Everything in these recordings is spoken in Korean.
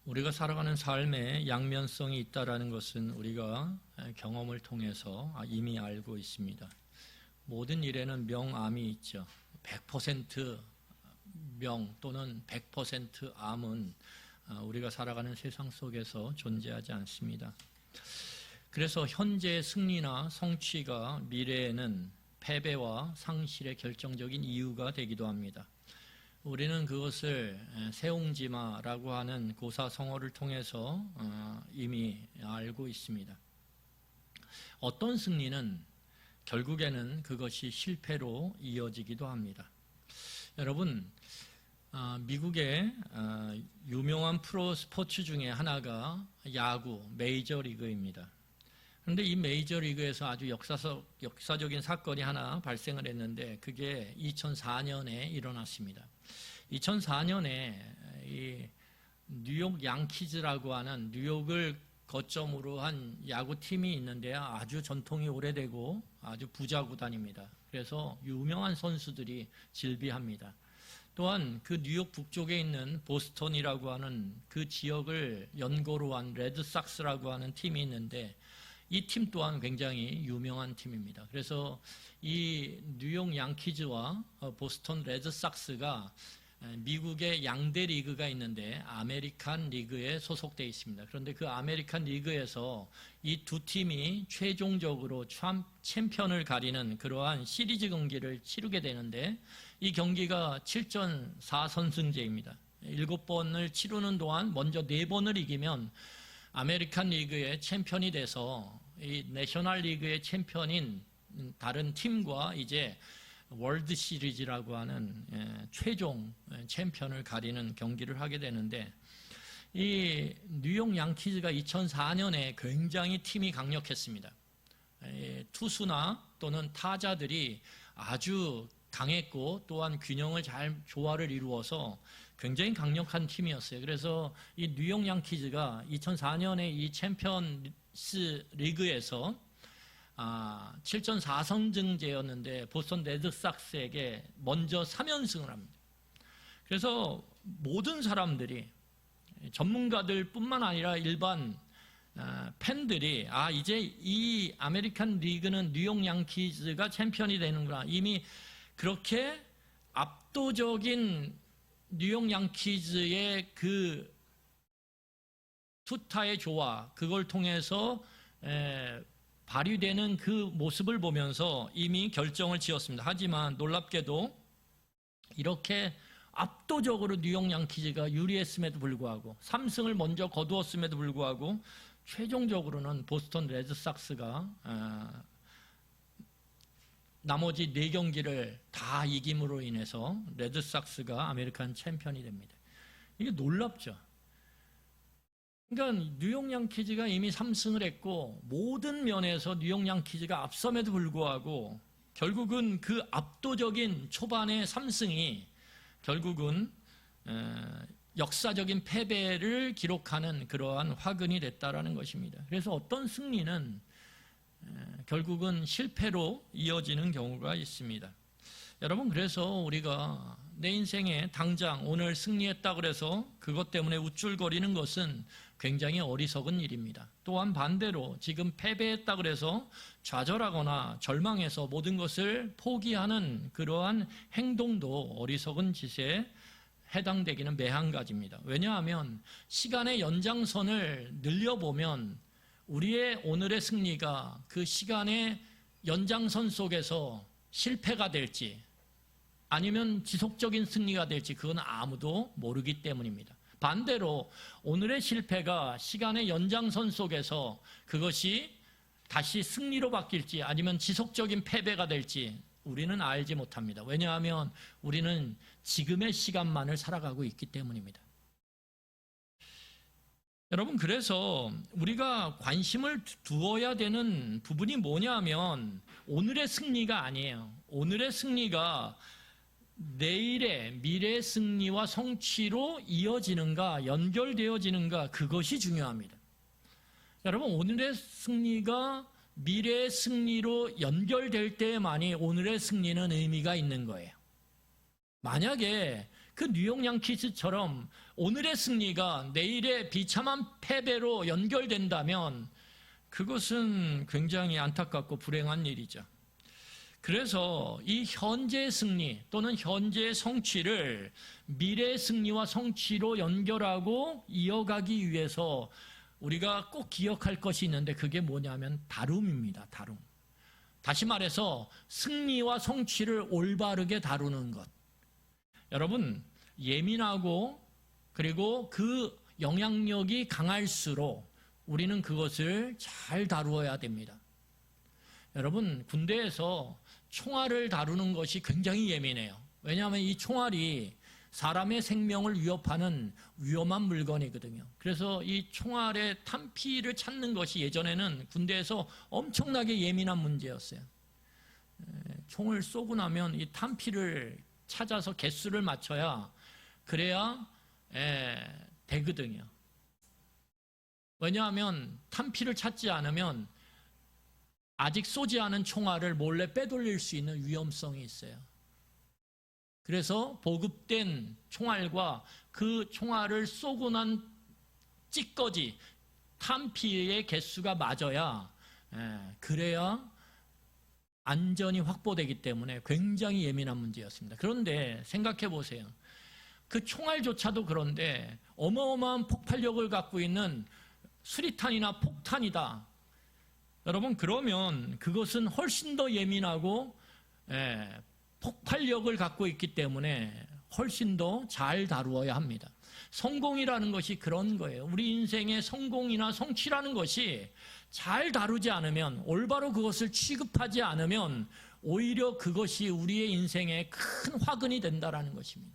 우리가 살아가는 삶에 양면성이 있다라는 것은 우리가 경험을 통해서 이미 알고 있습니다. 모든 일에는 명암이 있죠. 100% 명 또는 100% 암은 우리가 살아가는 세상 속에서 존재하지 않습니다. 그래서 현재의 승리나 성취가 미래에는 패배와 상실의 결정적인 이유가 되기도 합니다. 우리는 그것을 세옹지마라고 하는 고사성어를 통해서 이미 알고 있습니다. 어떤 승리는 결국에는 그것이 실패로 이어지기도 합니다. 여러분, 미국의 유명한 프로 스포츠 중에 하나가 야구, 메이저리그입니다. 그런데 이 메이저리그에서 아주 역사적인 사건이 하나 발생을 했는데 그게 2004년에 일어났습니다. 2004년에 이 뉴욕 양키즈라고 하는 뉴욕을 거점으로 한 야구팀이 있는데 아주 전통이 오래되고 아주 부자 구단입니다. 그래서 유명한 선수들이 질비합니다. 또한 그 뉴욕 북쪽에 있는 보스턴이라고 하는 그 지역을 연고로 한 레드삭스라고 하는 팀이 있는데 이 팀 또한 굉장히 유명한 팀입니다. 그래서 이 뉴욕 양키즈와 보스턴 레드삭스가 미국의 양대 리그가 있는데 아메리칸 리그에 소속되어 있습니다. 그런데 그 아메리칸 리그에서 이 두 팀이 최종적으로 챔피언을 가리는 그러한 시리즈 경기를 치르게 되는데 이 경기가 7전 4선승제입니다. 7번을 치르는 동안 먼저 4번을 이기면 아메리칸 리그의 챔피언이 돼서 이 내셔널 리그의 챔피언인 다른 팀과 이제 월드 시리즈라고 하는 최종 챔피언을 가리는 경기를 하게 되는데 이 뉴욕 양키즈가 2004년에 굉장히 팀이 강력했습니다. 투수나 또는 타자들이 아주 강했고 또한 균형을 잘 조화를 이루어서 굉장히 강력한 팀이었어요. 그래서 이 뉴욕 양키즈가 2004년에 이 챔피언스 리그에서 7전 4선승제였는데 보스턴 레드삭스에게 먼저 3연승을 합니다. 그래서 모든 사람들이 전문가들 뿐만 아니라 일반 팬들이 이제 이 아메리칸 리그는 뉴욕 양키즈가 챔피언이 되는구나. 이미 그렇게 압도적인 뉴욕 양키즈의 그 투타의 조화, 그걸 통해서 발휘되는 그 모습을 보면서 이미 결정을 지었습니다. 하지만 놀랍게도 이렇게 압도적으로 뉴욕 양키즈가 유리했음에도 불구하고 3승을 먼저 거두었음에도 불구하고 최종적으로는 보스턴 레드삭스가 나머지 4경기를 다 이김으로 인해서 레드삭스가 아메리칸 챔피언이 됩니다. 이게 놀랍죠. 그러니까 뉴욕 양키즈가 이미 3승을 했고 모든 면에서 뉴욕 양키즈가 앞섬에도 불구하고 결국은 그 압도적인 초반의 3승이 결국은 역사적인 패배를 기록하는 그러한 화근이 됐다라는 것입니다. 그래서 어떤 승리는 결국은 실패로 이어지는 경우가 있습니다. 여러분, 그래서 우리가 내 인생에 당장 오늘 승리했다 그래서 그것 때문에 우쭐거리는 것은 굉장히 어리석은 일입니다. 또한 반대로 지금 패배했다 그래서 좌절하거나 절망해서 모든 것을 포기하는 그러한 행동도 어리석은 짓에 해당되기는 매한가지입니다. 왜냐하면 시간의 연장선을 늘려보면 우리의 오늘의 승리가 그 시간의 연장선 속에서 실패가 될지 아니면 지속적인 승리가 될지 그건 아무도 모르기 때문입니다. 반대로 오늘의 실패가 시간의 연장선 속에서 그것이 다시 승리로 바뀔지 아니면 지속적인 패배가 될지 우리는 알지 못합니다. 왜냐하면 우리는 지금의 시간만을 살아가고 있기 때문입니다. 여러분, 그래서 우리가 관심을 두어야 되는 부분이 뭐냐면 오늘의 승리가 아니에요. 오늘의 승리가 내일의 미래의 승리와 성취로 이어지는가 연결되어지는가 그것이 중요합니다. 여러분, 오늘의 승리가 미래의 승리로 연결될 때만이 오늘의 승리는 의미가 있는 거예요. 만약에 그 뉴욕 양키스처럼 오늘의 승리가 내일의 비참한 패배로 연결된다면 그것은 굉장히 안타깝고 불행한 일이죠. 그래서 이 현재의 승리 또는 현재의 성취를 미래의 승리와 성취로 연결하고 이어가기 위해서 우리가 꼭 기억할 것이 있는데 그게 뭐냐면 다룸입니다. 다룸. 다시 말해서 승리와 성취를 올바르게 다루는 것. 여러분, 예민하고 그리고 그 영향력이 강할수록 우리는 그것을 잘 다루어야 됩니다. 여러분, 군대에서 총알을 다루는 것이 굉장히 예민해요. 왜냐하면 이 총알이 사람의 생명을 위협하는 위험한 물건이거든요. 그래서 이 총알의 탄피를 찾는 것이 예전에는 군대에서 엄청나게 예민한 문제였어요. 총을 쏘고 나면 이 탄피를 찾아서 개수를 맞춰야 그래야 되거든요. 왜냐하면 탄피를 찾지 않으면 아직 쏘지 않은 총알을 몰래 빼돌릴 수 있는 위험성이 있어요. 그래서 보급된 총알과 그 총알을 쏘고 난 찌꺼기, 탄피의 개수가 맞아야 그래야 안전이 확보되기 때문에 굉장히 예민한 문제였습니다. 그런데 생각해 보세요. 그 총알조차도 그런데 어마어마한 폭발력을 갖고 있는 수리탄이나 폭탄이다. 여러분, 그러면 그것은 훨씬 더 예민하고 폭발력을 갖고 있기 때문에 훨씬 더 잘 다루어야 합니다. 성공이라는 것이 그런 거예요. 우리 인생의 성공이나 성취라는 것이 잘 다루지 않으면, 올바로 그것을 취급하지 않으면 오히려 그것이 우리의 인생에 큰 화근이 된다는 것입니다.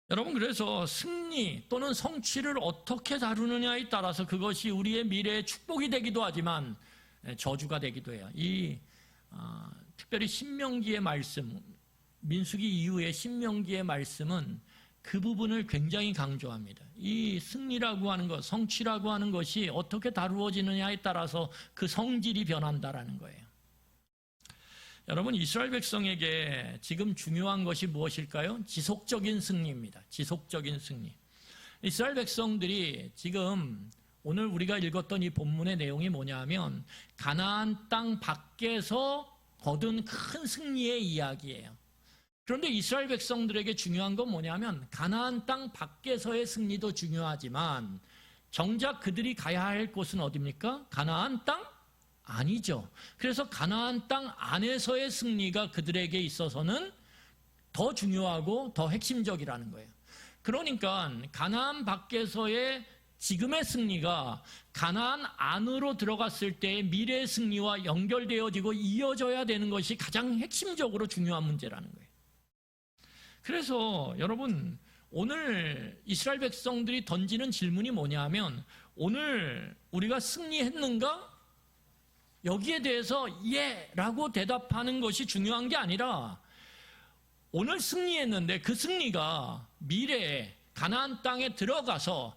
여러분, 그래서 승리 또는 성취를 어떻게 다루느냐에 따라서 그것이 우리의 미래의 축복이 되기도 하지만 저주가 되기도 해요. 특별히 신명기의 말씀, 민수기 이후의 신명기의 말씀은 그 부분을 굉장히 강조합니다. 이 승리라고 하는 것, 성취라고 하는 것이 어떻게 다루어지느냐에 따라서 그 성질이 변한다라는 거예요. 여러분, 이스라엘 백성에게 지금 중요한 것이 무엇일까요? 지속적인 승리입니다. 지속적인 승리. 이스라엘 백성들이 지금 오늘 우리가 읽었던 이 본문의 내용이 뭐냐면 가나안 땅 밖에서 거둔 큰 승리의 이야기예요. 그런데 이스라엘 백성들에게 중요한 건 뭐냐면 가나안 땅 밖에서의 승리도 중요하지만 정작 그들이 가야 할 곳은 어디입니까? 가나안 땅? 아니죠. 그래서 가나안 땅 안에서의 승리가 그들에게 있어서는 더 중요하고 더 핵심적이라는 거예요. 그러니까 가나안 밖에서의 지금의 승리가 가나안 안으로 들어갔을 때의 미래의 승리와 연결되어지고 이어져야 되는 것이 가장 핵심적으로 중요한 문제라는 거예요. 그래서 여러분, 오늘 이스라엘 백성들이 던지는 질문이 뭐냐면 오늘 우리가 승리했는가? 여기에 대해서 예 라고 대답하는 것이 중요한 게 아니라 오늘 승리했는데 그 승리가 미래에 가나안 땅에 들어가서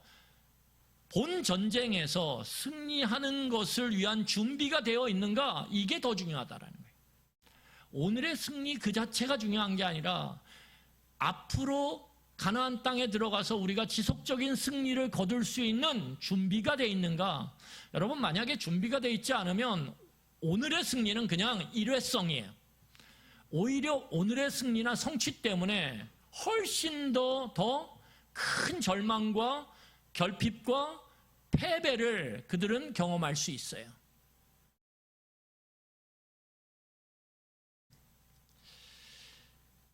본 전쟁에서 승리하는 것을 위한 준비가 되어 있는가? 이게 더 중요하다라는 거예요. 오늘의 승리 그 자체가 중요한 게 아니라 앞으로 가나안 땅에 들어가서 우리가 지속적인 승리를 거둘 수 있는 준비가 되어 있는가? 여러분, 만약에 준비가 되어 있지 않으면 오늘의 승리는 그냥 일회성이에요. 오히려 오늘의 승리나 성취 때문에 훨씬 더 큰 절망과 결핍과 패배를 그들은 경험할 수 있어요.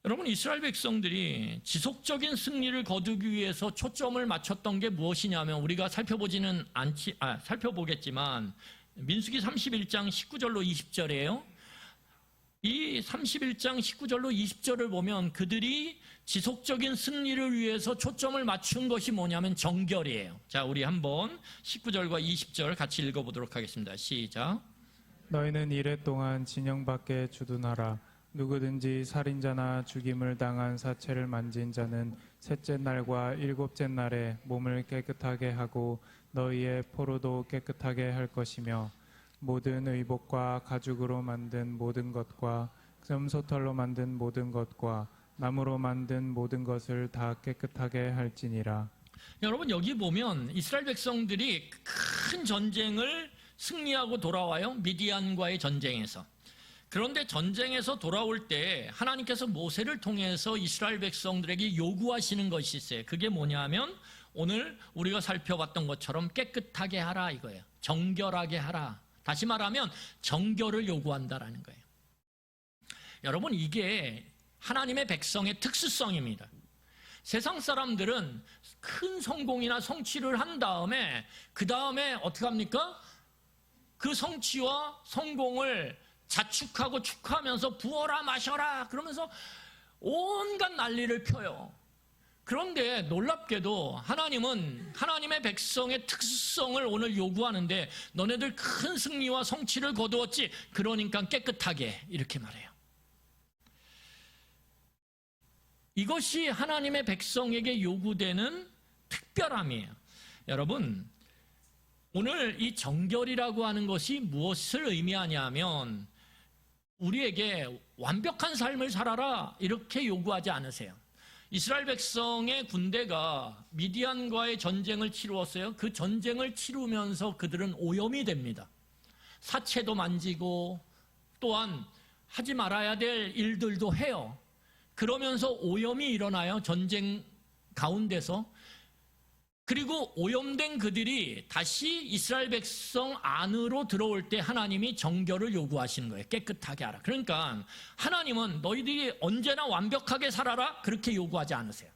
여러분, 이스라엘 백성들이 지속적인 승리를 거두기 위해서 초점을 맞췄던 게 무엇이냐면 우리가 살펴보겠지만 민수기 31장 19절로 20절이에요. 이 31장 19절로 20절을 보면 그들이 지속적인 승리를 위해서 초점을 맞춘 것이 뭐냐면 정결이에요. 자, 우리 한번 19절과 20절 같이 읽어보도록 하겠습니다. 시작. 너희는 이래 동안 진영 밖에 주둔하라. 누구든지 살인자나 죽임을 당한 사체를 만진 자는 셋째 날과 일곱째 날에 몸을 깨끗하게 하고 너희의 포로도 깨끗하게 할 것이며 모든 의복과 가죽으로 만든 모든 것과 금소털로 만든 모든 것과 나무로 만든 모든 것을 다 깨끗하게 할지니라. 여러분 여기 보면 이스라엘 백성들이 큰 전쟁을 승리하고 돌아와요. 미디안과의 전쟁에서. 그런데 전쟁에서 돌아올 때 하나님께서 모세를 통해서 이스라엘 백성들에게 요구하시는 것이 있어요. 그게 뭐냐면 오늘 우리가 살펴봤던 것처럼 깨끗하게 하라 이거예요. 정결하게 하라. 다시 말하면 정결을 요구한다라는 거예요. 여러분 이게 하나님의 백성의 특수성입니다. 세상 사람들은 큰 성공이나 성취를 한 다음에 그 다음에 어떻게 합니까? 그 성취와 성공을 자축하고 축하하면서 부어라 마셔라 그러면서 온갖 난리를 펴요. 그런데 놀랍게도 하나님은 하나님의 백성의 특수성을 오늘 요구하는데 너네들 큰 승리와 성취를 거두었지 그러니까 깨끗하게 이렇게 말해요. 이것이 하나님의 백성에게 요구되는 특별함이에요. 여러분 오늘 이 정결이라고 하는 것이 무엇을 의미하냐면 우리에게 완벽한 삶을 살아라 이렇게 요구하지 않으세요. 이스라엘 백성의 군대가 미디안과의 전쟁을 치루었어요. 그 전쟁을 치루면서 그들은 오염이 됩니다. 사체도 만지고 또한 하지 말아야 될 일들도 해요. 그러면서 오염이 일어나요. 전쟁 가운데서. 그리고 오염된 그들이 다시 이스라엘 백성 안으로 들어올 때 하나님이 정결을 요구하시는 거예요. 깨끗하게 하라. 그러니까 하나님은 너희들이 언제나 완벽하게 살아라 그렇게 요구하지 않으세요.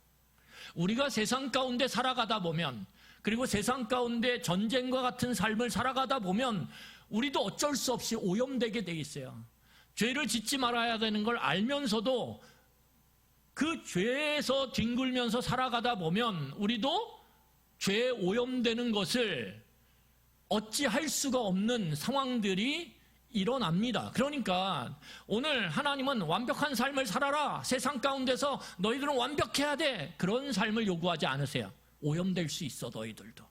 우리가 세상 가운데 살아가다 보면 그리고 세상 가운데 전쟁과 같은 삶을 살아가다 보면 우리도 어쩔 수 없이 오염되게 돼 있어요. 죄를 짓지 말아야 되는 걸 알면서도 그 죄에서 뒹굴면서 살아가다 보면 우리도 죄에 오염되는 것을 어찌할 수가 없는 상황들이 일어납니다. 그러니까 오늘 하나님은 완벽한 삶을 살아라. 세상 가운데서 너희들은 완벽해야 돼. 그런 삶을 요구하지 않으세요. 오염될 수 있어 너희들도.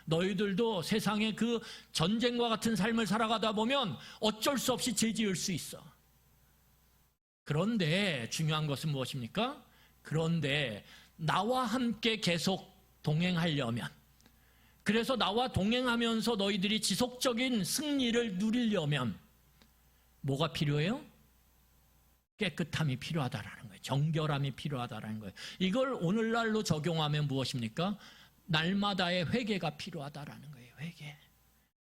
너희들도 세상의 그 전쟁과 같은 삶을 살아가다 보면 어쩔 수 없이 죄 지을 수 있어. 그런데 중요한 것은 무엇입니까? 그런데 나와 함께 계속 동행하려면 그래서 나와 동행하면서 너희들이 지속적인 승리를 누리려면 뭐가 필요해요? 깨끗함이 필요하다라는 거예요. 정결함이 필요하다라는 거예요. 이걸 오늘날로 적용하면 무엇입니까? 날마다의 회개가 필요하다라는 거예요. 회개.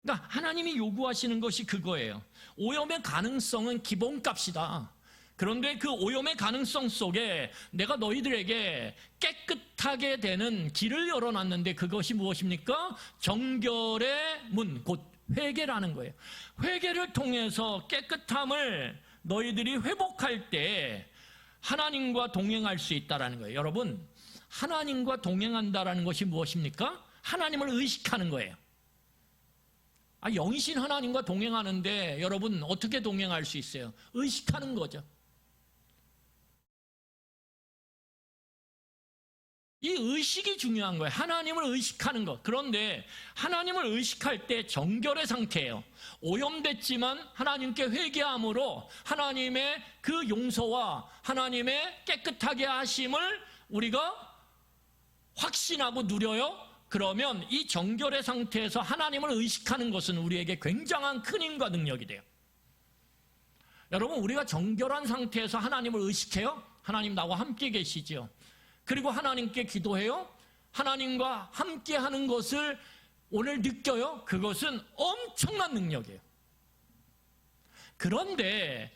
그러니까 하나님이 요구하시는 것이 그거예요. 오염의 가능성은 기본값이다. 그런데 그 오염의 가능성 속에 내가 너희들에게 깨끗하게 되는 길을 열어놨는데 그것이 무엇입니까? 정결의 문, 곧 회개라는 거예요. 회개를 통해서 깨끗함을 너희들이 회복할 때 하나님과 동행할 수 있다는 거예요. 여러분, 하나님과 동행한다는 것이 무엇입니까? 하나님을 의식하는 거예요. 영이신 하나님과 동행하는데 여러분 어떻게 동행할 수 있어요? 의식하는 거죠. 이 의식이 중요한 거예요. 하나님을 의식하는 것. 그런데 하나님을 의식할 때 정결의 상태예요. 오염됐지만 하나님께 회개함으로 하나님의 그 용서와 하나님의 깨끗하게 하심을 우리가 확신하고 누려요. 그러면 이 정결의 상태에서 하나님을 의식하는 것은 우리에게 굉장한 큰 힘과 능력이 돼요. 여러분, 우리가 정결한 상태에서 하나님을 의식해요? 하나님 나와 함께 계시죠. 그리고 하나님께 기도해요? 하나님과 함께 하는 것을 오늘 느껴요? 그것은 엄청난 능력이에요. 그런데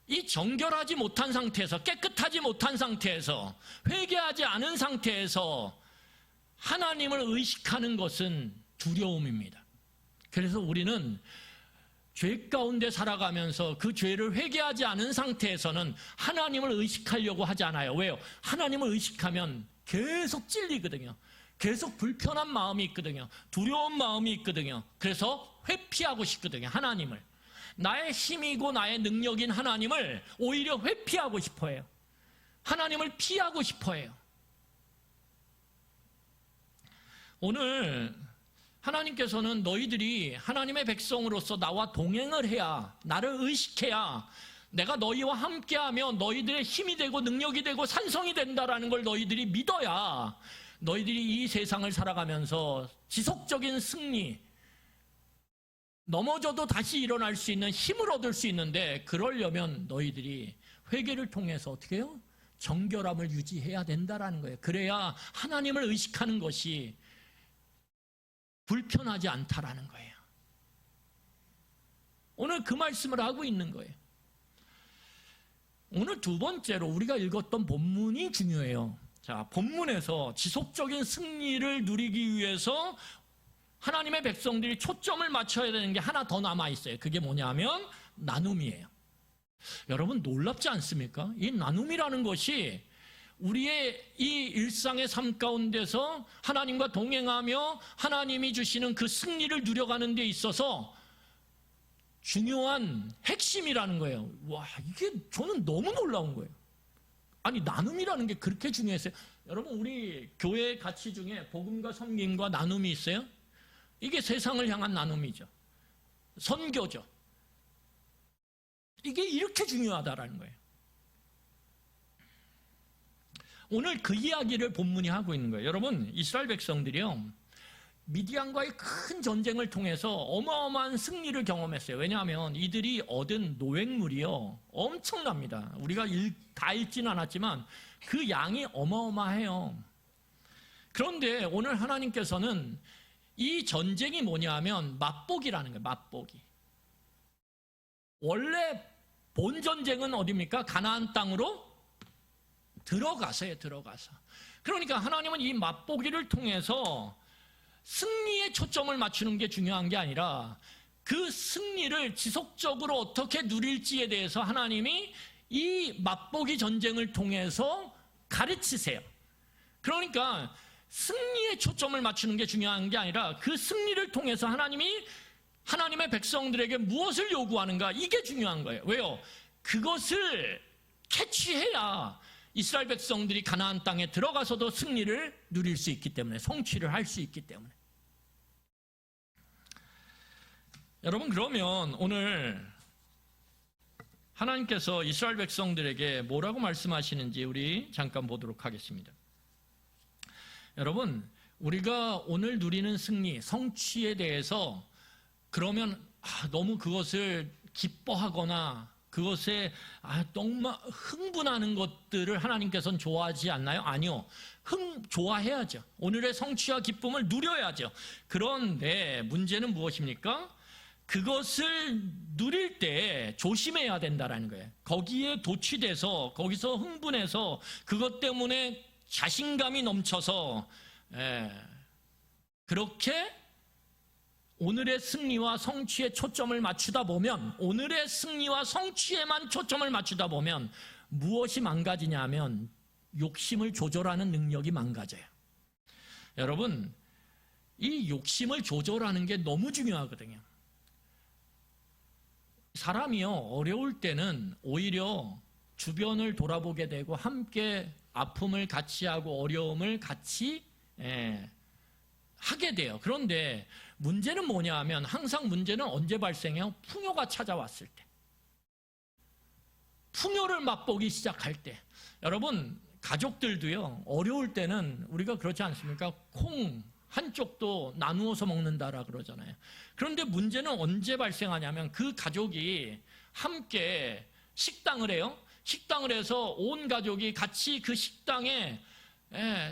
이 정결하지 못한 상태에서, 깨끗하지 못한 상태에서, 회개하지 않은 상태에서 하나님을 의식하는 것은 두려움입니다. 그래서 우리는 죄 가운데 살아가면서 그 죄를 회개하지 않은 상태에서는 하나님을 의식하려고 하지 않아요. 왜요? 하나님을 의식하면 계속 찔리거든요. 계속 불편한 마음이 있거든요. 두려운 마음이 있거든요. 그래서 회피하고 싶거든요. 하나님을. 나의 힘이고 나의 능력인 하나님을 오히려 회피하고 싶어해요. 하나님을 피하고 싶어해요. 오늘 하나님께서는 너희들이 하나님의 백성으로서 나와 동행을 해야, 나를 의식해야 내가 너희와 함께하며 너희들의 힘이 되고 능력이 되고 산성이 된다라는 걸 너희들이 믿어야 너희들이 이 세상을 살아가면서 지속적인 승리, 넘어져도 다시 일어날 수 있는 힘을 얻을 수 있는데, 그러려면 너희들이 회개를 통해서 어떻게 해요? 정결함을 유지해야 된다라는 거예요. 그래야 하나님을 의식하는 것이 불편하지 않다라는 거예요. 오늘 그 말씀을 하고 있는 거예요. 오늘 두 번째로 우리가 읽었던 본문이 중요해요. 자, 본문에서 지속적인 승리를 누리기 위해서 하나님의 백성들이 초점을 맞춰야 되는 게 하나 더 남아있어요. 그게 뭐냐면 나눔이에요. 여러분 놀랍지 않습니까? 이 나눔이라는 것이 우리의 이 일상의 삶 가운데서 하나님과 동행하며 하나님이 주시는 그 승리를 누려가는 데 있어서 중요한 핵심이라는 거예요. 와, 이게 저는 너무 놀라운 거예요. 아니, 나눔이라는 게 그렇게 중요했어요. 여러분, 우리 교회 가치 중에 복음과 섬김과 나눔이 있어요. 이게 세상을 향한 나눔이죠. 선교죠. 이게 이렇게 중요하다라는 거예요. 오늘 그 이야기를 본문이 하고 있는 거예요. 여러분, 이스라엘 백성들이요, 미디안과의 큰 전쟁을 통해서 어마어마한 승리를 경험했어요. 왜냐하면 이들이 얻은 노획물이요 엄청납니다. 우리가 다 읽지는 않았지만 그 양이 어마어마해요. 그런데 오늘 하나님께서는 이 전쟁이 뭐냐면 맛보기라는 거예요. 맛보기. 원래 본 전쟁은 어디입니까? 가나안 땅으로 들어가서요. 들어가서. 그러니까 하나님은 이 맛보기를 통해서 승리에 초점을 맞추는 게 중요한 게 아니라 그 승리를 지속적으로 어떻게 누릴지에 대해서 하나님이 이 맛보기 전쟁을 통해서 가르치세요. 그러니까 승리에 초점을 맞추는 게 중요한 게 아니라 그 승리를 통해서 하나님이 하나님의 백성들에게 무엇을 요구하는가, 이게 중요한 거예요. 왜요? 그것을 캐치해야 이스라엘 백성들이 가나안 땅에 들어가서도 승리를 누릴 수 있기 때문에, 성취를 할 수 있기 때문에. 여러분, 그러면 오늘 하나님께서 이스라엘 백성들에게 뭐라고 말씀하시는지 우리 잠깐 보도록 하겠습니다. 여러분, 우리가 오늘 누리는 승리, 성취에 대해서 그러면 너무 그것을 기뻐하거나 그것에 너무 흥분하는 것들을 하나님께서는 좋아하지 않나요? 아니요. 좋아해야죠. 오늘의 성취와 기쁨을 누려야죠. 그런데 문제는 무엇입니까? 그것을 누릴 때 조심해야 된다는 거예요. 거기에 도취돼서 거기서 흥분해서 그것 때문에 자신감이 넘쳐서 그렇게 오늘의 승리와 성취에 초점을 맞추다 보면, 오늘의 승리와 성취에만 초점을 맞추다 보면 무엇이 망가지냐면 욕심을 조절하는 능력이 망가져요. 여러분, 이 욕심을 조절하는 게 너무 중요하거든요. 사람이요, 어려울 때는 오히려 주변을 돌아보게 되고 함께 아픔을 같이 하고 어려움을 같이 하게 돼요. 그런데 문제는 뭐냐 하면 항상 문제는 언제 발생해요? 풍요가 찾아왔을 때. 풍요를 맛보기 시작할 때. 여러분, 가족들도요, 어려울 때는 우리가 그렇지 않습니까? 콩 한쪽도 나누어서 먹는다라 그러잖아요. 그런데 문제는 언제 발생하냐면 그 가족이 함께 식당을 해요. 식당을 해서 온 가족이 같이 그 식당에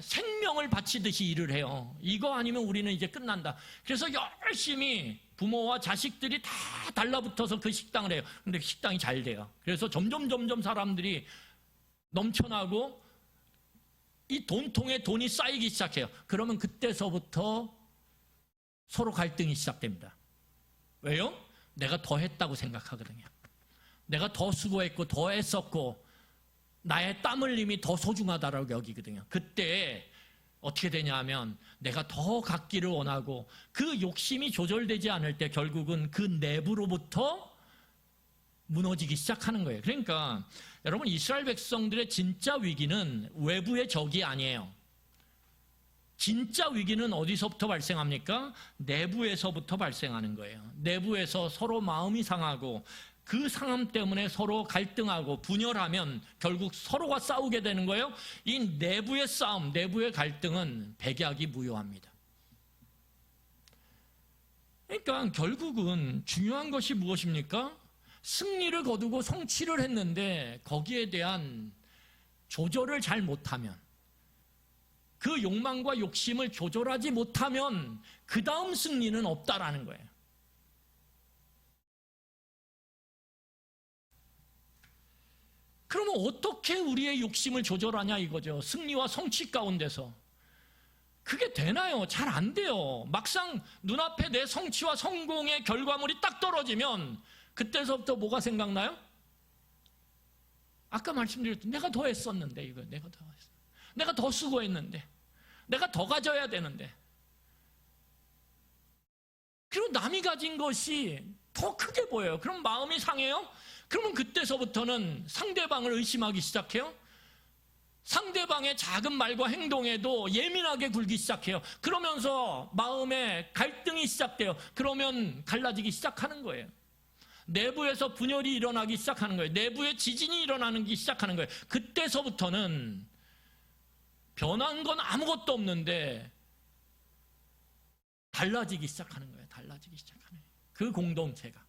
생명을 바치듯이 일을 해요. 이거 아니면 우리는 이제 끝난다. 그래서 열심히 부모와 자식들이 다 달라붙어서 그 식당을 해요. 근데 식당이 잘 돼요. 그래서 점점 사람들이 넘쳐나고 이 돈통에 돈이 쌓이기 시작해요. 그러면 그때서부터 서로 갈등이 시작됩니다. 왜요? 내가 더 했다고 생각하거든요. 내가 더 수고했고 더 애썼고 나의 땀 흘림이 더 소중하다라고 여기거든요. 그때 어떻게 되냐 하면 내가 더 갖기를 원하고 그 욕심이 조절되지 않을 때 결국은 그 내부로부터 무너지기 시작하는 거예요. 그러니까 여러분, 이스라엘 백성들의 진짜 위기는 외부의 적이 아니에요. 진짜 위기는 어디서부터 발생합니까? 내부에서부터 발생하는 거예요. 내부에서 서로 마음이 상하고 그 상함 때문에 서로 갈등하고 분열하면 결국 서로가 싸우게 되는 거예요. 이 내부의 싸움, 내부의 갈등은 백약이 무효합니다. 그러니까 결국은 중요한 것이 무엇입니까? 승리를 거두고 성취를 했는데 거기에 대한 조절을 잘 못하면, 그 욕망과 욕심을 조절하지 못하면 그 다음 승리는 없다라는 거예요. 그러면 어떻게 우리의 욕심을 조절하냐 이거죠. 승리와 성취 가운데서. 그게 되나요? 잘 안 돼요. 막상 눈앞에 내 성취와 성공의 결과물이 딱 떨어지면 그때서부터 뭐가 생각나요? 아까 말씀드렸던 내가 더 했었는데, 이거 내가 더 수고했는데, 내가 더 가져야 되는데, 그리고 남이 가진 것이 더 크게 보여요. 그럼 마음이 상해요? 그러면 그때서부터는 상대방을 의심하기 시작해요. 상대방의 작은 말과 행동에도 예민하게 굴기 시작해요. 그러면서 마음에 갈등이 시작돼요. 그러면 갈라지기 시작하는 거예요. 내부에서 분열이 일어나기 시작하는 거예요. 내부에 지진이 일어나기 시작하는 거예요. 그때서부터는 변한 건 아무것도 없는데 달라지기 시작하는 거예요. 달라지기 시작하는 거예요. 그 공동체가.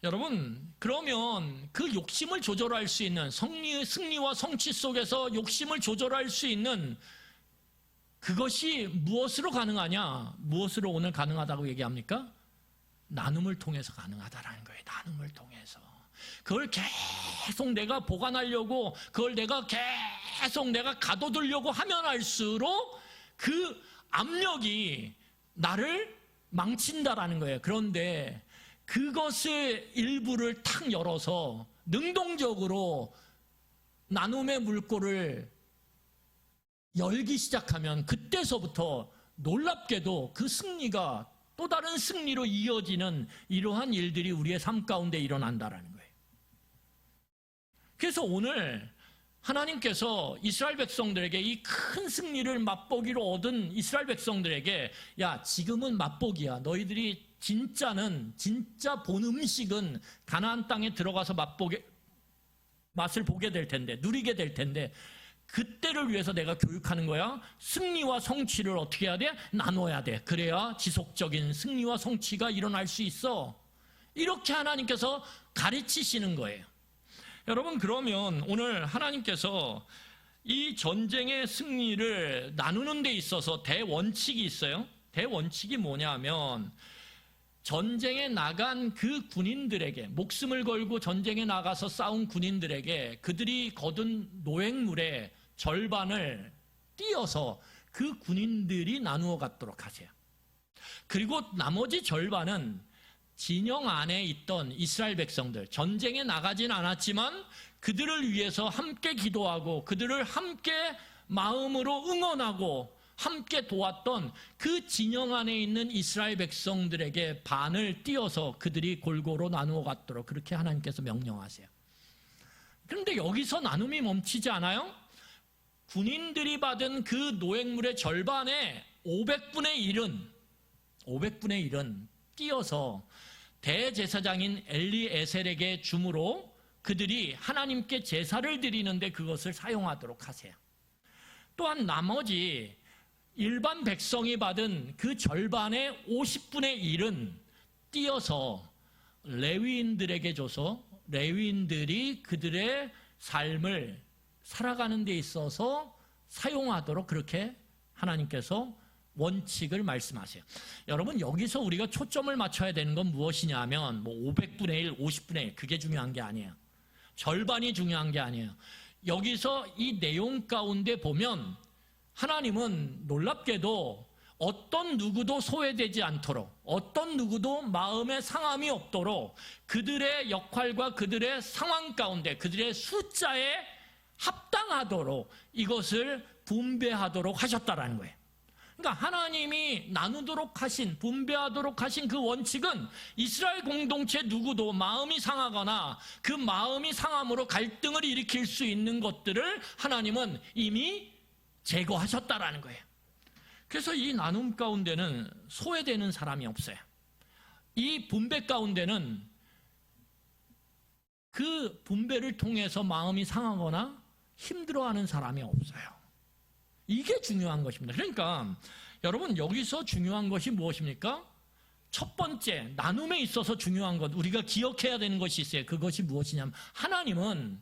여러분, 그러면 그 욕심을 조절할 수 있는, 승리와 성취 속에서 욕심을 조절할 수 있는 그것이 무엇으로 가능하냐? 무엇으로 오늘 가능하다고 얘기합니까? 나눔을 통해서 가능하다라는 거예요. 나눔을 통해서. 그걸 계속 내가 보관하려고, 그걸 내가 계속 내가 가둬두려고 하면 할수록 그 압력이 나를 망친다라는 거예요. 그런데 그것의 일부를 탁 열어서 능동적으로 나눔의 물꼬를 열기 시작하면 그때서부터 놀랍게도 그 승리가 또 다른 승리로 이어지는 이러한 일들이 우리의 삶 가운데 일어난다라는 거예요. 그래서 오늘 하나님께서 이스라엘 백성들에게 이 큰 승리를 맛보기로 얻은 이스라엘 백성들에게, 야, 지금은 맛보기야. 너희들이 진짜 본 음식은 가나안 땅에 들어가서 맛을 보게 될 텐데, 누리게 될 텐데, 그때를 위해서 내가 교육하는 거야. 승리와 성취를 어떻게 해야 돼? 나눠야 돼. 그래야 지속적인 승리와 성취가 일어날 수 있어. 이렇게 하나님께서 가르치시는 거예요. 여러분, 그러면 오늘 하나님께서 이 전쟁의 승리를 나누는 데 있어서 대원칙이 있어요. 대원칙이 뭐냐면, 전쟁에 나간 그 군인들에게, 목숨을 걸고 전쟁에 나가서 싸운 군인들에게 그들이 거둔 노획물의 절반을 띄어서 그 군인들이 나누어 갖도록 하세요. 그리고 나머지 절반은 진영 안에 있던 이스라엘 백성들, 전쟁에 나가진 않았지만 그들을 위해서 함께 기도하고 그들을 함께 마음으로 응원하고 함께 도왔던 그 진영 안에 있는 이스라엘 백성들에게 반을 띄어서 그들이 골고루 나누어 갔도록 그렇게 하나님께서 명령하세요. 그런데 여기서 나눔이 멈추지 않아요? 군인들이 받은 그 노획물의 절반의 500분의 1은 띄어서 대제사장인 엘리에셀에게 주므로 그들이 하나님께 제사를 드리는데 그것을 사용하도록 하세요. 또한 나머지 일반 백성이 받은 그 절반의 50분의 1은 띄어서 레위인들에게 줘서 레위인들이 그들의 삶을 살아가는 데 있어서 사용하도록 그렇게 하나님께서 원칙을 말씀하세요. 여러분, 여기서 우리가 초점을 맞춰야 되는 건 무엇이냐 하면 500분의 1, 50분의 1 그게 중요한 게 아니에요. 절반이 중요한 게 아니에요. 여기서 이 내용 가운데 보면 하나님은 놀랍게도 어떤 누구도 소외되지 않도록, 어떤 누구도 마음의 상함이 없도록 그들의 역할과 그들의 상황 가운데 그들의 숫자에 합당하도록 이것을 분배하도록 하셨다라는 거예요. 그러니까 하나님이 나누도록 하신, 분배하도록 하신 그 원칙은 이스라엘 공동체 누구도 마음이 상하거나 그 마음이 상함으로 갈등을 일으킬 수 있는 것들을 하나님은 이미 제거하셨다라는 거예요. 그래서 이 나눔 가운데는 소외되는 사람이 없어요. 이 분배 가운데는 그 분배를 통해서 마음이 상하거나 힘들어하는 사람이 없어요. 이게 중요한 것입니다. 그러니까 여러분, 여기서 중요한 것이 무엇입니까? 첫 번째, 나눔에 있어서 중요한 것, 우리가 기억해야 되는 것이 있어요. 그것이 무엇이냐면, 하나님은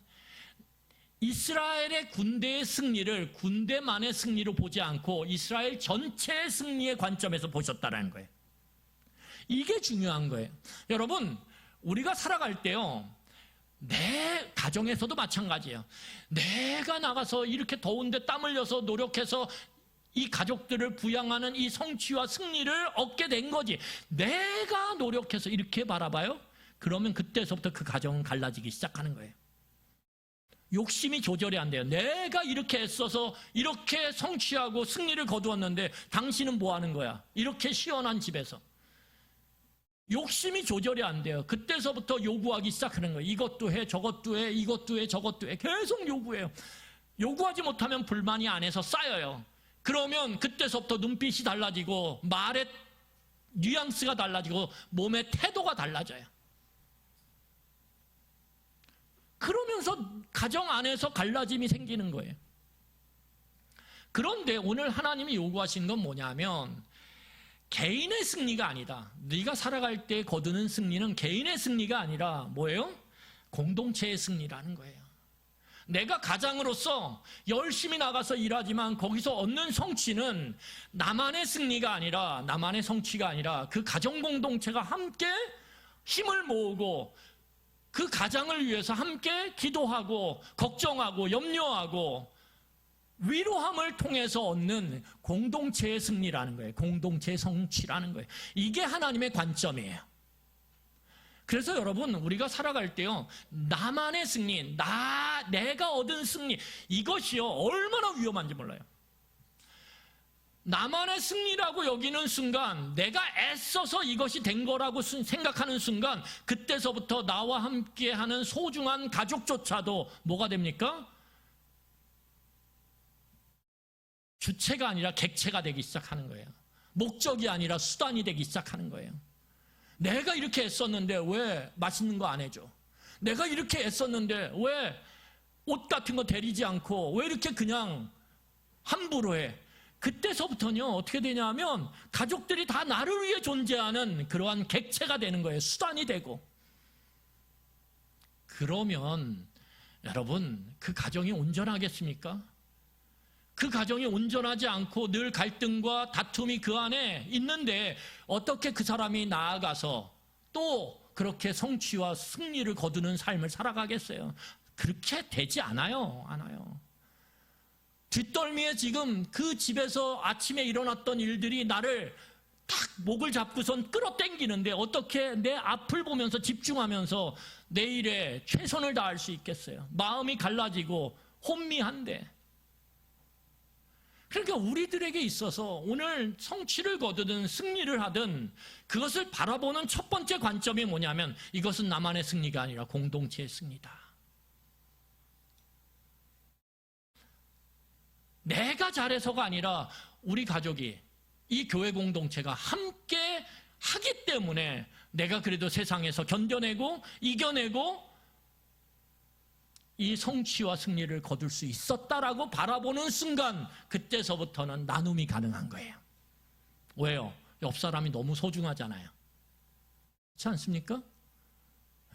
이스라엘의 군대의 승리를 군대만의 승리로 보지 않고 이스라엘 전체의 승리의 관점에서 보셨다는 거예요. 이게 중요한 거예요. 여러분, 우리가 살아갈 때요, 내 가정에서도 마찬가지예요. 내가 나가서 이렇게 더운데 땀 흘려서 노력해서 이 가족들을 부양하는 이 성취와 승리를 얻게 된 거지. 내가 노력해서 이렇게 바라봐요? 그러면 그때서부터 그 가정은 갈라지기 시작하는 거예요. 욕심이 조절이 안 돼요. 내가 이렇게 애써서 이렇게 성취하고 승리를 거두었는데 당신은 뭐 하는 거야? 이렇게 시원한 집에서. 욕심이 조절이 안 돼요. 그때서부터 요구하기 시작하는 거예요. 이것도 해, 저것도 해, 이것도 해, 저것도 해. 계속 요구해요. 요구하지 못하면 불만이 안에서 쌓여요. 그러면 그때서부터 눈빛이 달라지고 말의 뉘앙스가 달라지고 몸의 태도가 달라져요. 그러면서 가정 안에서 갈라짐이 생기는 거예요. 그런데 오늘 하나님이 요구하신 건 뭐냐면 개인의 승리가 아니다. 네가 살아갈 때 거두는 승리는 개인의 승리가 아니라 뭐예요? 공동체의 승리라는 거예요. 내가 가장으로서 열심히 나가서 일하지만 거기서 얻는 성취는 나만의 승리가 아니라 나만의 성취가 아니라 그 가정 공동체가 함께 힘을 모으고 그 가장을 위해서 함께 기도하고 걱정하고 염려하고 위로함을 통해서 얻는 공동체의 승리라는 거예요. 공동체의 성취라는 거예요. 이게 하나님의 관점이에요. 그래서 여러분, 우리가 살아갈 때요, 나만의 승리, 내가 얻은 승리, 이것이요 얼마나 위험한지 몰라요. 나만의 승리라고 여기는 순간, 내가 애써서 이것이 된 거라고 생각하는 순간, 그때서부터 나와 함께하는 소중한 가족조차도 뭐가 됩니까? 주체가 아니라 객체가 되기 시작하는 거예요. 목적이 아니라 수단이 되기 시작하는 거예요. 내가 이렇게 애썼는데 왜 맛있는 거 안 해줘? 내가 이렇게 애썼는데 왜 옷 같은 거 데리지 않고 왜 이렇게 그냥 함부로 해? 그때서부터는요, 어떻게 되냐면 가족들이 다 나를 위해 존재하는 그러한 객체가 되는 거예요. 수단이 되고. 그러면 여러분, 그 가정이 온전하겠습니까? 그 가정이 온전하지 않고 늘 갈등과 다툼이 그 안에 있는데 어떻게 그 사람이 나아가서 또 그렇게 성취와 승리를 거두는 삶을 살아가겠어요? 그렇게 되지 않아요. 뒷덜미에 지금 그 집에서 아침에 일어났던 일들이 나를 탁 목을 잡고선 끌어당기는데 어떻게 내 앞을 보면서 집중하면서 내일에 최선을 다할 수 있겠어요? 마음이 갈라지고 혼미한데. 그러니까 우리들에게 있어서 오늘 성취를 거두든 승리를 하든 그것을 바라보는 첫 번째 관점이 뭐냐면 이것은 나만의 승리가 아니라 공동체의 승리다. 내가 잘해서가 아니라 우리 가족이, 이 교회 공동체가 함께 하기 때문에 내가 그래도 세상에서 견뎌내고 이겨내고 이 성취와 승리를 거둘 수 있었다라고 바라보는 순간 그때서부터는 나눔이 가능한 거예요. 왜요? 옆 사람이 너무 소중하잖아요. 그렇지 않습니까?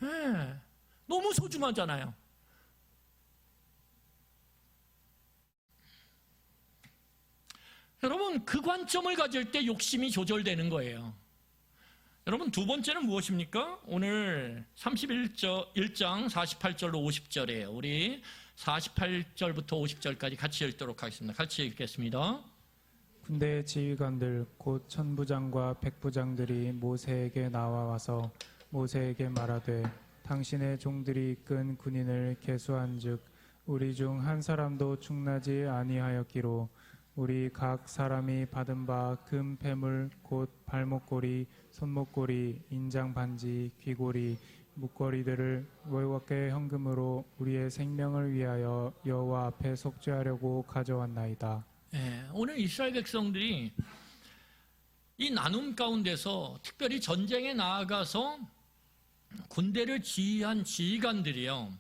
네, 너무 소중하잖아요. 여러분, 그 관점을 가질 때 욕심이 조절되는 거예요. 여러분, 두 번째는 무엇입니까? 오늘 31장 48절로 50절이에요. 우리 48절부터 50절까지 같이 읽도록 하겠습니다. 같이 읽겠습니다. 군대의 지휘관들 곧 천부장과 백부장들이 모세에게 나와와서 모세에게 말하되 당신의 종들이 이끈 군인을 계수한즉 우리 중 한 사람도 충나지 아니하였기로 우리 각 사람이 받은 바 금 패물 곧 발목고리, 손목고리, 인장 반지, 귀고리, 목걸이들을 여호와께 현금으로 우리의 생명을 위하여 여호와 앞에 속죄하려고 가져왔나이다. 오늘 이스라엘 백성들이 이 나눔 가운데서 특별히 전쟁에 나아가서 군대를 지휘한 지휘관들이요,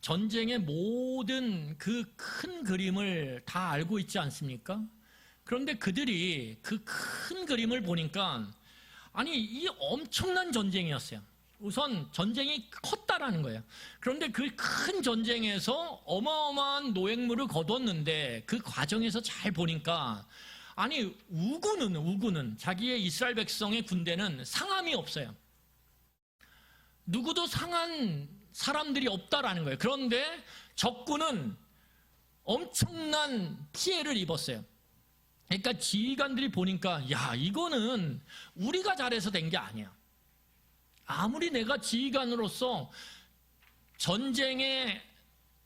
전쟁의 모든 그 큰 그림을 다 알고 있지 않습니까? 그런데 그들이 그 큰 그림을 보니까, 아니, 이 엄청난 전쟁이었어요. 우선 전쟁이 컸다라는 거예요. 그런데 그 큰 전쟁에서 어마어마한 노획물을 거뒀는데 그 과정에서 잘 보니까, 아니, 우군은 자기의 이스라엘 백성의 군대는 상함이 없어요. 누구도 상한 사람들이 없다라는 거예요. 그런데 적군은 엄청난 피해를 입었어요. 그러니까 지휘관들이 보니까, 야, 이거는 우리가 잘해서 된 게 아니야. 아무리 내가 지휘관으로서 전쟁의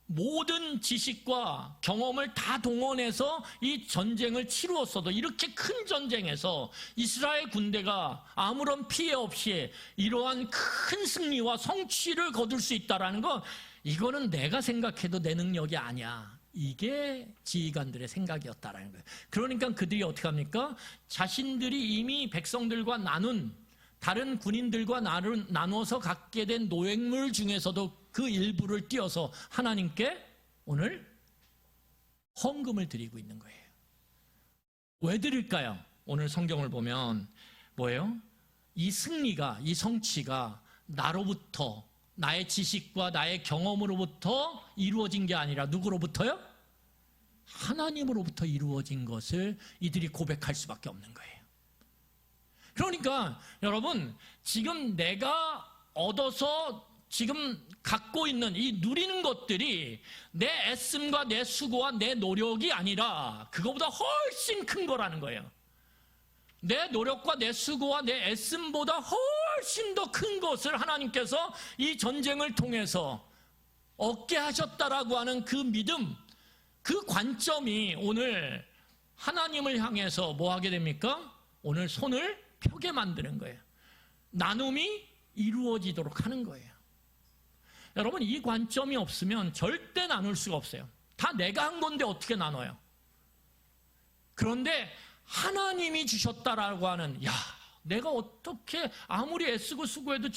모든 지식과 경험을 다 동원해서 이 전쟁을 치루었어도, 이렇게 큰 전쟁에서 이스라엘 군대가 아무런 피해 없이 이러한 큰 승리와 성취를 거둘 수 있다는 건, 이거는 내가 생각해도 내 능력이 아니야. 이게 지휘관들의 생각이었다라는 거예요. 그러니까 그들이 어떻게 합니까? 자신들이 이미 백성들과 나눈, 다른 군인들과 나누어서 갖게 된 노획물 중에서도 그 일부를 띄어서 하나님께 오늘 헌금을 드리고 있는 거예요. 왜 드릴까요? 오늘 성경을 보면 뭐예요? 이 승리가, 이 성취가 나로부터, 나의 지식과 나의 경험으로부터 이루어진 게 아니라 누구로부터요? 하나님으로부터 이루어진 것을 이들이 고백할 수밖에 없는 거예요. 그러니까 여러분, 지금 내가 얻어서 지금 갖고 있는 이 누리는 것들이 내 애씀과 내 수고와 내 노력이 아니라 그거보다 훨씬 큰 거라는 거예요. 내 노력과 내 수고와 내 애씀보다 훨씬 더 큰 것을 하나님께서 이 전쟁을 통해서 얻게 하셨다라고 하는 그 믿음, 그 관점이 오늘 하나님을 향해서 뭐 하게 됩니까? 오늘 손을 펴게 만드는 거예요. 나눔이 이루어지도록 하는 거예요. 여러분, 이 관점이 없으면 절대 나눌 수가 없어요. 다 내가 한 건데 어떻게 나눠요? 그런데 하나님이 주셨다라고 하는, 야, 내가 어떻게 아무리 애쓰고 수고해도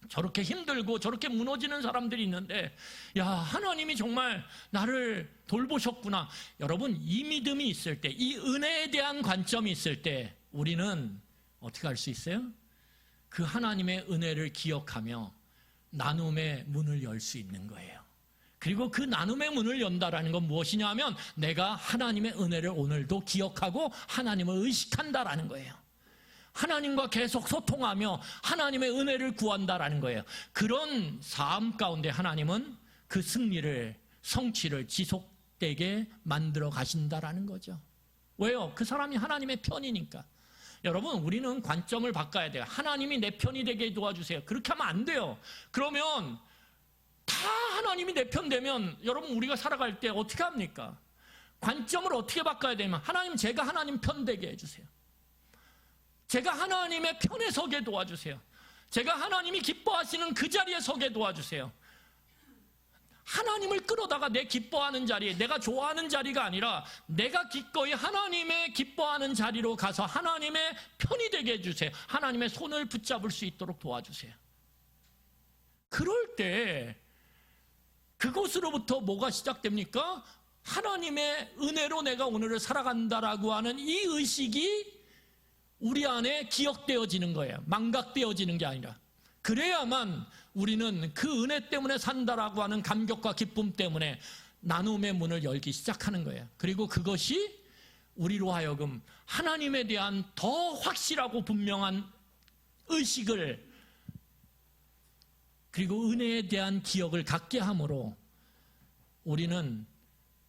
저렇게 힘들고 저렇게 무너지는 사람들이 있는데, 야, 하나님이 정말 나를 돌보셨구나. 여러분, 이 믿음이 있을 때, 이 은혜에 대한 관점이 있을 때 우리는 어떻게 할 수 있어요? 그 하나님의 은혜를 기억하며 나눔의 문을 열 수 있는 거예요. 그리고 그 나눔의 문을 연다라는 건 무엇이냐 하면, 내가 하나님의 은혜를 오늘도 기억하고 하나님을 의식한다라는 거예요. 하나님과 계속 소통하며 하나님의 은혜를 구한다라는 거예요. 그런 삶 가운데 하나님은 그 승리를, 성취를 지속되게 만들어 가신다라는 거죠. 왜요? 그 사람이 하나님의 편이니까. 여러분, 우리는 관점을 바꿔야 돼요. 하나님이 내 편이 되게 도와주세요. 그렇게 하면 안 돼요. 그러면 다 하나님이 내 편 되면 여러분, 우리가 살아갈 때 어떻게 합니까? 관점을 어떻게 바꿔야 되면, 하나님, 제가 하나님 편 되게 해주세요. 제가 하나님의 편에 서게 도와주세요. 제가 하나님이 기뻐하시는 그 자리에 서게 도와주세요. 하나님을 끌어다가 내 기뻐하는 자리, 내가 좋아하는 자리가 아니라 내가 기꺼이 하나님의 기뻐하는 자리로 가서 하나님의 편이 되게 해주세요. 하나님의 손을 붙잡을 수 있도록 도와주세요. 그럴 때 그곳으로부터 뭐가 시작됩니까? 하나님의 은혜로 내가 오늘을 살아간다라고 하는 이 의식이 우리 안에 기억되어지는 거예요. 망각되어지는 게 아니라. 그래야만 우리는 그 은혜 때문에 산다라고 하는 감격과 기쁨 때문에 나눔의 문을 열기 시작하는 거예요. 그리고 그것이 우리로 하여금 하나님에 대한 더 확실하고 분명한 의식을, 그리고 은혜에 대한 기억을 갖게 함으로 우리는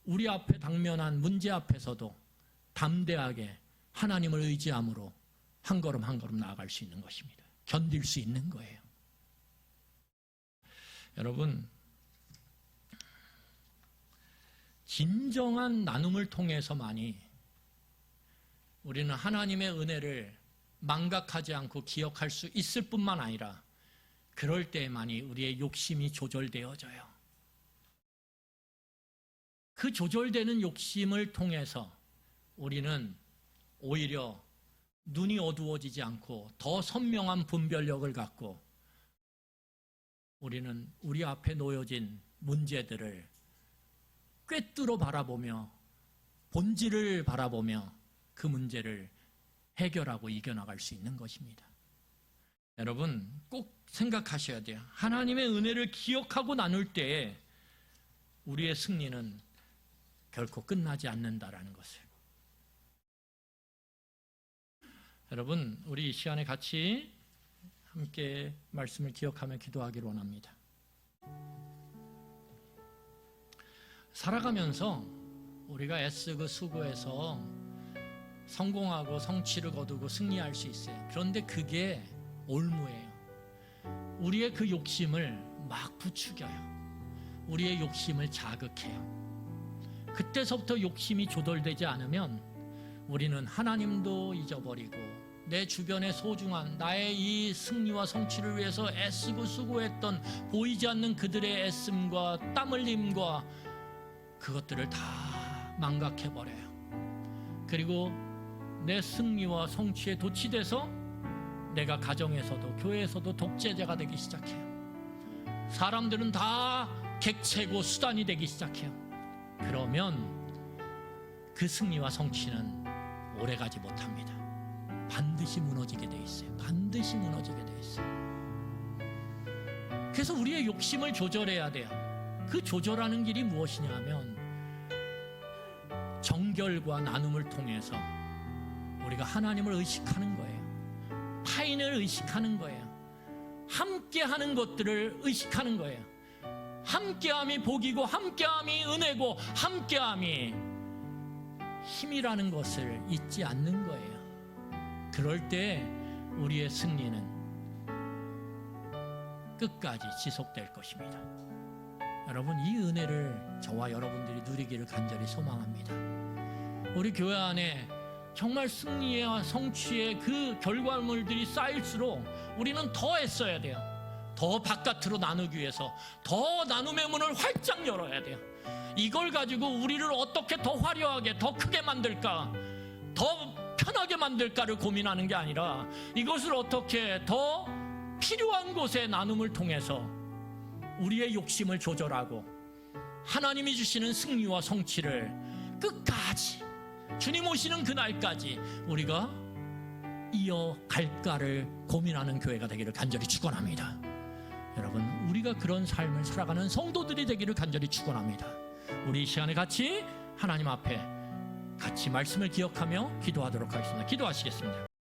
우리 앞에 당면한 문제 앞에서도 담대하게 하나님을 의지함으로 한 걸음 한 걸음 나아갈 수 있는 것입니다. 견딜 수 있는 거예요. 여러분, 진정한 나눔을 통해서만이 우리는 하나님의 은혜를 망각하지 않고 기억할 수 있을 뿐만 아니라, 그럴 때만이 우리의 욕심이 조절되어져요. 그 조절되는 욕심을 통해서 우리는 오히려 눈이 어두워지지 않고 더 선명한 분별력을 갖고 우리는 우리 앞에 놓여진 문제들을 꿰뚫어 바라보며 본질을 바라보며 그 문제를 해결하고 이겨나갈 수 있는 것입니다. 여러분 꼭 생각하셔야 돼요. 하나님의 은혜를 기억하고 나눌 때에 우리의 승리는 결코 끝나지 않는다라는 것을. 여러분 우리 이 시간에 같이 함께 말씀을 기억하며 기도하기를 원합니다. 살아가면서 우리가 애쓰고 수고해서 성공하고 성취를 거두고 승리할 수 있어요. 그런데 그게 올무예요. 우리의 그 욕심을 막 부추겨요. 우리의 욕심을 자극해요. 그때서부터 욕심이 조절되지 않으면 우리는 하나님도 잊어버리고 내 주변의 소중한 나의 이 승리와 성취를 위해서 애쓰고 수고했던 보이지 않는 그들의 애씀과 땀 흘림과 그것들을 다 망각해버려요. 그리고 내 승리와 성취에 도취돼서 내가 가정에서도 교회에서도 독재자가 되기 시작해요. 사람들은 다 객체고 수단이 되기 시작해요. 그러면 그 승리와 성취는 오래가지 못합니다. 반드시 무너지게 돼 있어요. 반드시 무너지게 돼 있어요. 그래서 우리의 욕심을 조절해야 돼요. 그 조절하는 길이 무엇이냐 하면 정결과 나눔을 통해서 우리가 하나님을 의식하는 거예요. 타인을 의식하는 거예요. 함께하는 것들을 의식하는 거예요. 함께함이 복이고 함께함이 은혜고 함께함이 힘이라는 것을 잊지 않는 거예요. 그럴 때 우리의 승리는 끝까지 지속될 것입니다. 여러분 이 은혜를 저와 여러분들이 누리기를 간절히 소망합니다. 우리 교회 안에 정말 승리와 성취의 그 결과물들이 쌓일수록 우리는 더 애써야 돼요. 더 바깥으로 나누기 위해서 더 나눔의 문을 활짝 열어야 돼요. 이걸 가지고 우리를 어떻게 더 화려하게 더 크게 만들까, 더 편하게 만들까를 고민하는 게 아니라 이것을 어떻게 더 필요한 곳에 나눔을 통해서 우리의 욕심을 조절하고 하나님이 주시는 승리와 성취를 끝까지 주님 오시는 그날까지 우리가 이어갈까를 고민하는 교회가 되기를 간절히 축원합니다. 여러분 우리가 그런 삶을 살아가는 성도들이 되기를 간절히 축원합니다. 우리 이 시간에 같이 하나님 앞에 같이 말씀을 기억하며 기도하도록 하겠습니다. 기도하시겠습니다.